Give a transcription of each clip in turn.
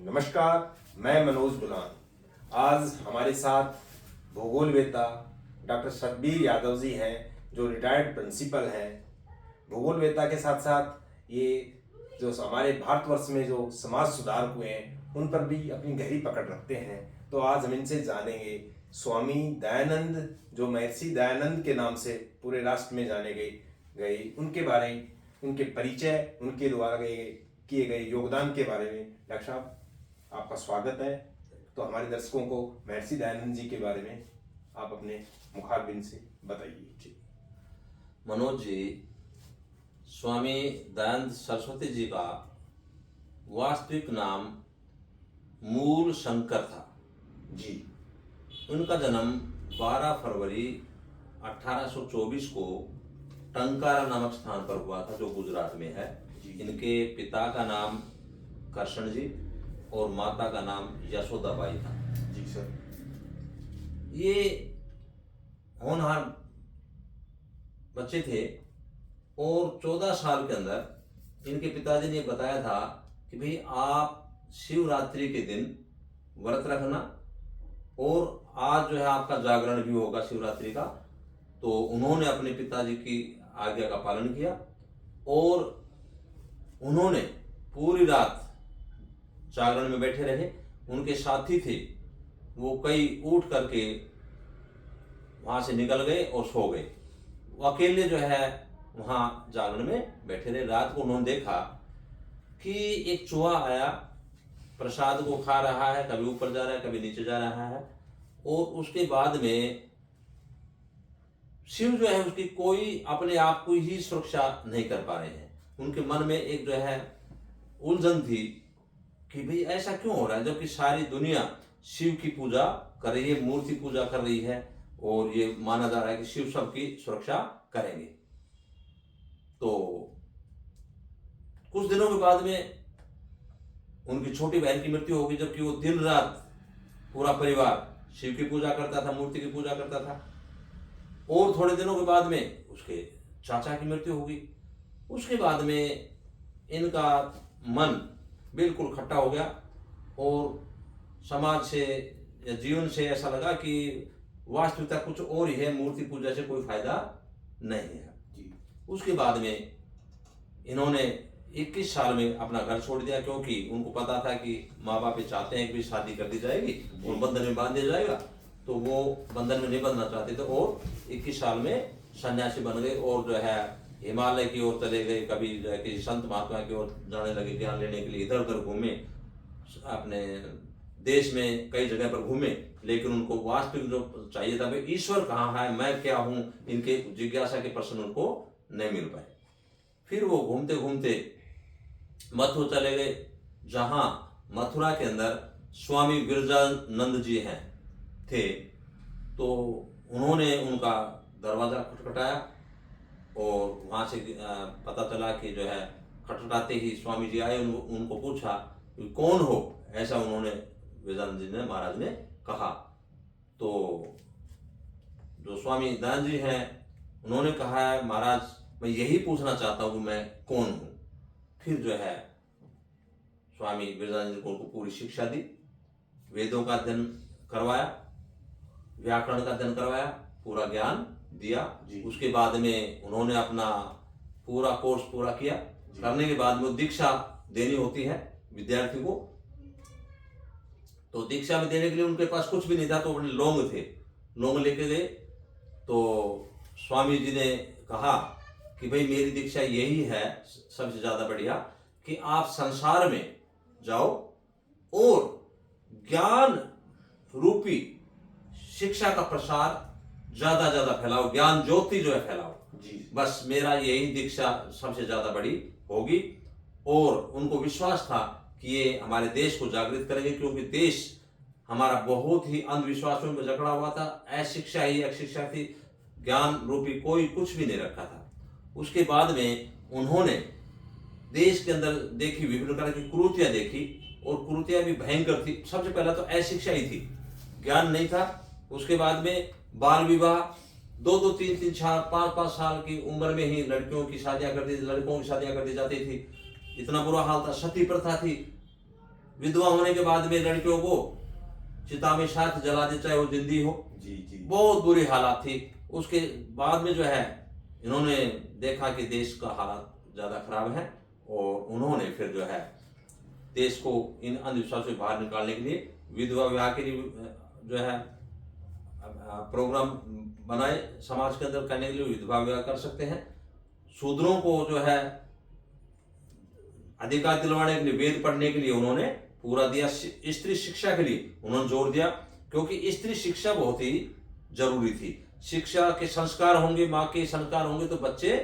नमस्कार, मैं मनोज गुलान। आज हमारे साथ भूगोलवेत्ता डॉक्टर सतबीर यादव जी हैं, जो रिटायर्ड प्रिंसिपल हैं। भूगोलवेत्ता के साथ साथ ये जो हमारे भारतवर्ष में जो समाज सुधार हुए हैं उन पर भी अपनी गहरी पकड़ रखते हैं। तो आज हम इनसे जानेंगे स्वामी दयानंद, जो महर्षि दयानंद के नाम से पूरे राष्ट्र में जाने गए उनके बारे में, उनके परिचय, उनके द्वारा किए गए योगदान के बारे में। डॉक्टर साहब, आपका स्वागत है। तो हमारे दर्शकों को महर्षि दयानंद जी के बारे में आप अपने मुखारबिंद से बताइए। मनोज जी, स्वामी दयानंद सरस्वती जी का वास्तविक नाम मूल शंकर था जी। उनका जन्म 12 फरवरी 1824 को टंकारा नामक स्थान पर हुआ था, जो गुजरात में है। इनके पिता का नाम करशन जी और माता का नाम यशोदाबाई था। जी सर। ये होनहार बच्चे थे और 14 साल के अंदर इनके पिताजी ने बताया था कि भाई आप शिवरात्रि के दिन व्रत रखना और आज जो है आपका जागरण भी होगा शिवरात्रि का। तो उन्होंने अपने पिताजी की आज्ञा का पालन किया और उन्होंने पूरी रात जागरण में बैठे रहे। उनके साथी थे, वो कई उठ करके वहां से निकल गए और सो गए। वो अकेले जो है वहां जागरण में बैठे रहे। रात को उन्होंने देखा कि एक चूहा आया, प्रसाद को खा रहा है, कभी ऊपर जा रहा है, कभी नीचे जा रहा है। और उसके बाद में शिव जो है उसकी कोई अपने आप को ही सुरक्षा नहीं कर पा रहे हैं। उनके मन में एक जो है उलझन थी कि भाई ऐसा क्यों हो रहा है, जबकि सारी दुनिया शिव की पूजा कर रही है, मूर्ति पूजा कर रही है और ये माना जा रहा है कि शिव सबकी सुरक्षा करेंगे। तो कुछ दिनों के बाद में उनकी छोटी बहन की मृत्यु हो गई, जबकि वो दिन रात पूरा परिवार शिव की पूजा करता था, मूर्ति की पूजा करता था। और थोड़े दिनों के बाद में उसके चाचा की मृत्यु हो गई। उसके बाद में इनका मन बिल्कुल खट्टा हो गया और समाज से या जीवन से ऐसा लगा कि वास्तविकता कुछ और ही है, मूर्ति पूजा से कोई फायदा नहीं है। उसके बाद में इन्होंने 21 साल में अपना घर छोड़ दिया, क्योंकि उनको पता था कि माँ बाप चाहते हैं कि शादी कर दी जाएगी और बंधन में बांध दिया जाएगा, तो वो बंधन में नहीं बंधना चाहते थे और 21 साल में सन्यासी बन गए और जो है हिमालय की ओर चले गए। कभी जो है किसी संत महात्मा की ओर जाने लगे, ज्ञान लेने के लिए इधर उधर घूमे, अपने देश में कई जगह पर घूमे। लेकिन उनको वास्तविक जो चाहिए था, भाई ईश्वर कहाँ है, मैं क्या हूँ, इनके जिज्ञासा के प्रश्न उनको नहीं मिल पाए। फिर वो घूमते घूमते मथुरा चले गए, जहाँ मथुरा के अंदर स्वामी विरजानंद जी हैं थे। तो उन्होंने उनका दरवाजा खटखटाया और वहाँ से पता चला कि जो है खटखटाते ही स्वामी जी आए। उनको पूछा कि कौन हो, ऐसा उन्होंने विरजानंद जी ने महाराज ने कहा। तो जो स्वामी दयानंद जी हैं उन्होंने कहा है, महाराज मैं यही पूछना चाहता हूँ मैं कौन हूँ। फिर जो है स्वामी विरजानंद जी को उनको पूरी शिक्षा दी, वेदों का अध्ययन करवाया, व्याकरण का अध्ययन करवाया, पूरा ज्ञान दिया। उसके बाद में उन्होंने अपना पूरा कोर्स पूरा किया। करने के बाद में दीक्षा देनी होती है विद्यार्थी को। तो दीक्षा में देने के लिए उनके पास कुछ भी नहीं था, तो अपने लौंग थे, लौंग लेके गए। तो स्वामी जी ने कहा कि भाई मेरी दीक्षा यही है सबसे ज्यादा बढ़िया, कि आप संसार में जाओ और ज्ञान रूपी शिक्षा का प्रसार ज्यादा फैलाओ, ज्ञान ज्योति जो है फैलाओ। बस मेरा यही दीक्षा सबसे ज्यादा बड़ी होगी। और उनको विश्वास था कि ये हमारे देश को जागृत करेंगे, क्योंकि देश हमारा बहुत ही अंधविश्वासों में जकड़ा हुआ था। अशिक्षा ही एक शिक्षा थी, ज्ञान रूपी कोई कुछ भी नहीं रखा था। उसके बाद में उन्होंने देश के अंदर देखी, विभिन्न प्रकार की कुरीतियां देखी और कुरीतियां भी भयंकर थी। सबसे पहला तो अशिक्षा ही थी, ज्ञान नहीं था। उसके बाद में बाल विवाह, 2-2, 3-3, 4-5 साल की उम्र में ही लड़कियों की शादियां कर दी, लड़कों की शादियां कर दी जाती थी। इतना बुरा हाल था। सती प्रथा थी, विधवा होने के बाद में लड़कियों को चिता में साथ जला दे, चाहे वो जिंदी हो। जी जी। बहुत बुरी हालात थी। उसके बाद में जो है इन्होंने देखा कि देश का हालात ज़्यादा खराब है, और उन्होंने फिर जो है देश को इन अंधविश्वासों से बाहर निकालने के लिए विधवा विवाह के लिए जो है प्रोग्राम बनाए समाज के अंदर करने के लिए। विधवा विवाह कर सकते हैं। शूद्रों को जो है अधिकार दिलवाने के लिए, वेद पढ़ने के लिए उन्होंने पूरा दिया। स्त्री शिक्षा के लिए उन्होंने जोर दिया, क्योंकि स्त्री शिक्षा बहुत ही जरूरी थी। शिक्षा के संस्कार होंगे, माँ के संस्कार होंगे तो बच्चे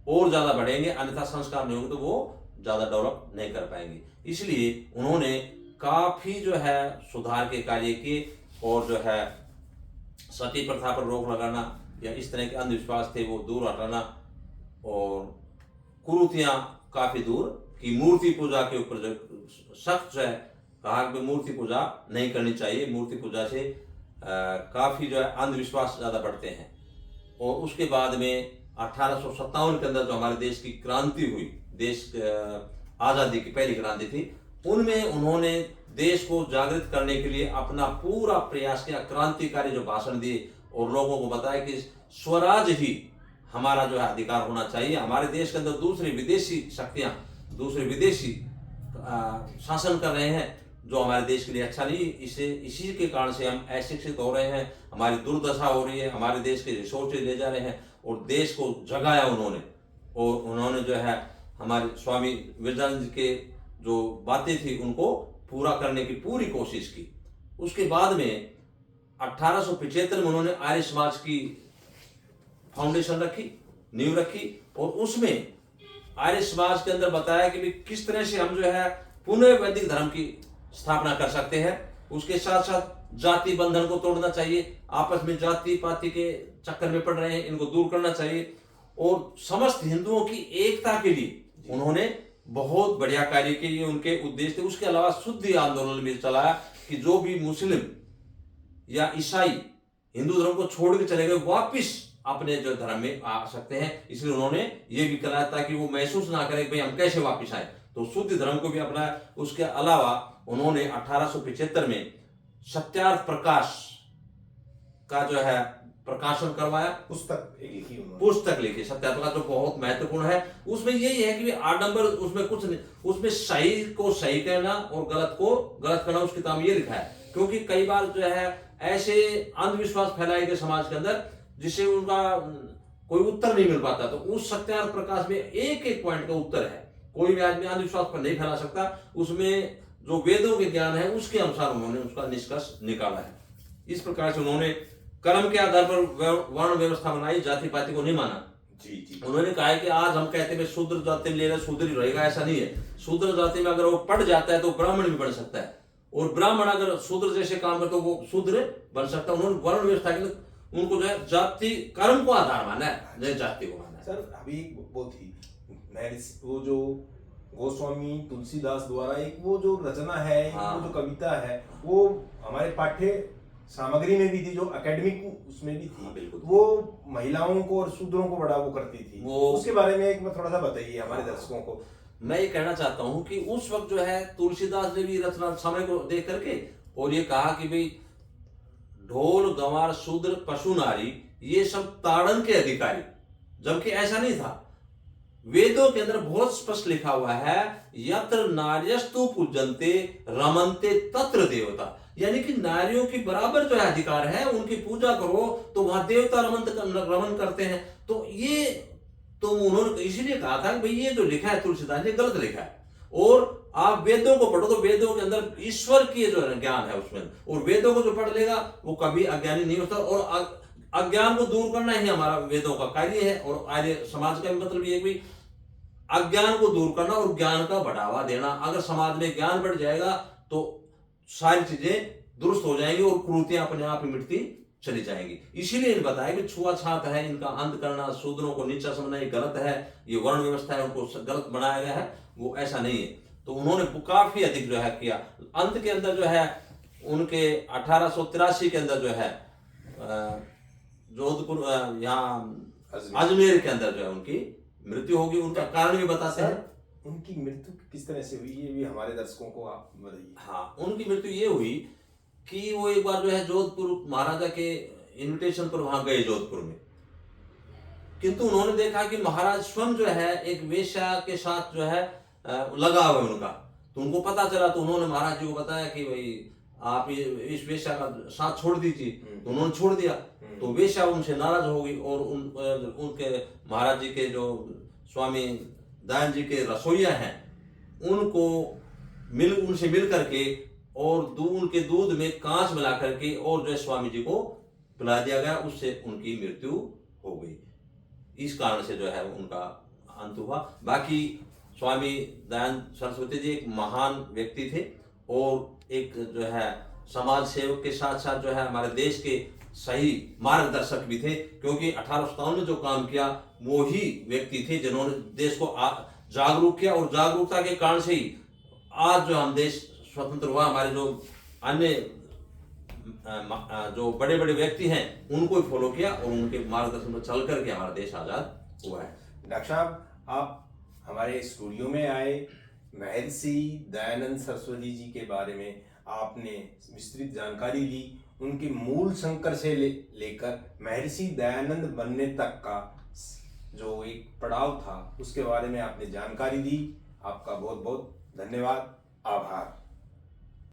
और ज्यादा बढ़ेंगे, अन्यथा संस्कार नहीं होंगे तो वो ज्यादा डेवलप नहीं कर पाएंगे। इसलिए उन्होंने काफी जो है सुधार के कार्य किए, और जो है सती प्रथा पर रोक लगाना या इस तरह के अंधविश्वास थे वो दूर हटाना, और कुरीतियां काफी दूर की। मूर्ति पूजा के ऊपर जो सख्त जो है कहा कि मूर्ति पूजा नहीं करनी चाहिए, मूर्ति पूजा से काफी जो है अंधविश्वास ज्यादा बढ़ते हैं। और उसके बाद में 1857 के अंदर जो हमारे देश की क्रांति हुई, देश आजादी की पहली क्रांति थी, उनमें उन्होंने देश को जागृत करने के लिए अपना पूरा प्रयास किया। क्रांतिकारी जो भाषण दिए और लोगों को बताया कि स्वराज ही हमारा जो है अधिकार होना चाहिए। हमारे देश के अंदर दूसरी विदेशी शक्तियां, दूसरे विदेशी शासन कर रहे हैं, जो हमारे देश के लिए अच्छा नहीं। इसी के कारण से हम अशिक्षित हो रहे हैं, हमारी दुर्दशा हो रही है, हमारे देश के रिसोर्सेज ले जा रहे हैं, और देश को जगाया उन्होंने। और उन्होंने जो है हमारे स्वामी विवेकानंद जी के जो बातें थी उनको पूरा करने की पूरी कोशिश की। उसके बाद में 1875 में उन्होंने आर्य समाज की फाउंडेशन रखी, नींव रखी, और उसमें आर्य समाज के अंदर बताया कि भी किस तरह से हम जो है पुनः वैदिक धर्म की स्थापना कर सकते हैं। उसके साथ साथ जाति बंधन को तोड़ना चाहिए, आपस में जाति पाति के चक्कर में पड़ रहे हैं, इनको दूर करना चाहिए, और समस्त हिंदुओं की एकता के लिए उन्होंने बहुत बढ़िया कार्य किए। ये उनके उद्देश्य थे। उसके अलावा शुद्धि आंदोलन भी चलाया कि जो भी मुस्लिम या ईसाई हिंदू धर्म को छोड़ के चले गए वापिस अपने जो धर्म में आ सकते हैं। इसलिए उन्होंने ये भी कराया ताकि वो महसूस ना करें कि भाई हम कैसे वापिस आए, तो शुद्ध धर्म को भी अपनाया। उसके अलावा उन्होंने 1875 में सत्यार्थ प्रकाश का जो है प्रकाशन करवाया, पुस्तक लिखी सत्यार्थ प्रकाश, जो बहुत महत्वपूर्ण है। उसमें यही है कि आडंबर उसमें कुछ नहीं, उसमें सही को सही कहना और गलत को गलत करना, उस किताब में ये लिखा है। क्योंकि कई बार जो है ऐसे अंधविश्वास फैलाए गए समाज के अंदर जिससे उनका कोई उत्तर नहीं मिल पाता, तो उस सत्यार्थ प्रकाश में एक एक पॉइंट का उत्तर है। कोई भी आदमी अंधविश्वास पर नहीं फैला सकता। उसमें जो वेदों के ज्ञान है उसके अनुसार उन्होंने उसका निष्कर्ष निकाला है। इस प्रकार से उन्होंने कर्म के आधार पर वर्ण व्यवस्था बनाई, जाति पाति को नहीं माना। जी। उन्होंने कहा है कि आज हम कहते हैं शूद्र जाति में ले रहे, शूद्र ही रहेगा, ऐसा नहीं है। शूद्र जाति में अगर वो पढ़ जाता है तो ब्राह्मण भी बन सकता है, और ब्राह्मण अगर शूद्र जैसे काम करे तो वो शूद्र बन सकता है। उन्होंने वर्ण व्यवस्था के लिए उनको जो है जाति कर्म को आधार माना है, नहीं जाति को माना है। सर अभी वो थी वो जो गोस्वामी तुलसीदास द्वारा एक वो जो रचना है, वो जो कविता है, वो हमारे पाठ्य सामग्री में भी थी, जो एकेडमिक उसमें भी थी। वो महिलाओं को और शूद्रों को बड़ा वो करती थी। उसके बारे में एक थोड़ा सा बताइए हमारे दर्शकों को। मैं ये कहना चाहता हूँ कि उस वक्त जो है तुलसीदास ने भी रचना समय को देख करके और ये कहा कि भाई ढोल गंवार शूद्र पशु नारी ये सब ताड़न के अधिकारी, जबकि ऐसा नहीं था। वेदों के अंदर बहुत स्पष्ट लिखा हुआ है, यत्र नार्यस्तु पूजन्ते रमन्ते तत्र देवता, यानी कि नारियों की बराबर जो है अधिकार है, उनकी पूजा करो तो वहां देवता रमन करते हैं। तो ये तो उन्होंने इसीलिए कहा था कि भाई ये जो लिखा है तुलसीदास ने गलत लिखा है, और आप वेदों को पढ़ो तो वेदों के अंदर ईश्वर की जो ज्ञान है उसमें, और वेदों को जो पढ़ लेगा वो कभी अज्ञानी नहीं होता। और अज्ञान को दूर करना ही हमारा वेदों का कार्य है, और आर्य समाज का भी मतलब ये कि अज्ञान को दूर करना और ज्ञान का बढ़ावा देना। अगर समाज में ज्ञान बढ़ जाएगा तो सारी चीजें दुरुस्त हो जाएंगी और कुरीतियां अपने आप ही मिटती चली जाएंगी। इसीलिए इन्हें बताया कि छुआछात है, इनका अंत करना, शूद्रों को नीचा समझना ये गलत है, ये वर्ण व्यवस्था है उनको गलत बनाया गया है, वो ऐसा नहीं है। तो उन्होंने काफी अधिक जो है किया। अंत के अंदर जो है उनके 1883 के अंदर जो है जोधपुर यहाँ अजमेर के अंदर जो है उनकी मृत्यु होगी। उनका कारण भी बताते हैं। उनकी मृत्यु किस तरह से हुई, ये भी हमारे दर्शकों को आप बताइए। हाँ, उनकी मृत्यु ये हुई कि वो एक बार जो है जोधपुर महाराजा के इनविटेशन पर वहां गए जोधपुर में, किंतु उन्होंने देखा कि महाराज स्वयं जो है एक वेश्या के साथ जो है लगाव है उनका। तो उनको पता चला, तो उन्होंने महाराज जी को बताया कि भाई आप ये इस वेश्या का साथ छोड़ दीजिए। तो उन्होंने छोड़ दिया। तो वेश्या उनसे नाराज हो गई और उनके महाराज जी के जो स्वामी दयानंद जी के रसोइया हैं उनको उनसे मिल करके और उनके दूध में कांच मिला करके और जो स्वामी जी को पिला दिया गया, उससे उनकी मृत्यु हो गई। इस कारण से जो है उनका अंत हुआ। बाकी स्वामी दयानंद सरस्वती जी एक महान व्यक्ति थे और एक जो है समाज सेवक के साथ साथ जो है हमारे देश के सही मार्गदर्शक भी थे, क्योंकि 1857 में जो काम किया वो ही व्यक्ति थे जिन्होंने देश को जागरूक किया, और जागरूकता के कारण से ही आज जो हम देश स्वतंत्र हुआ। हमारे जो अन्य जो बड़े बड़े व्यक्ति हैं उनको ही फॉलो किया और उनके मार्गदर्शन पर चल करके हमारा देश आजाद हुआ है। डॉक्टर साहब, आप हमारे स्टूडियो में आए, महर्षि दयानंद सरस्वती जी के बारे में आपने विस्तृत जानकारी ली, उनके मूल शंकर से लेकर महर्षि दयानंद बनने तक का जो एक पड़ाव था उसके बारे में आपने जानकारी दी। आपका बहुत बहुत धन्यवाद, आभार।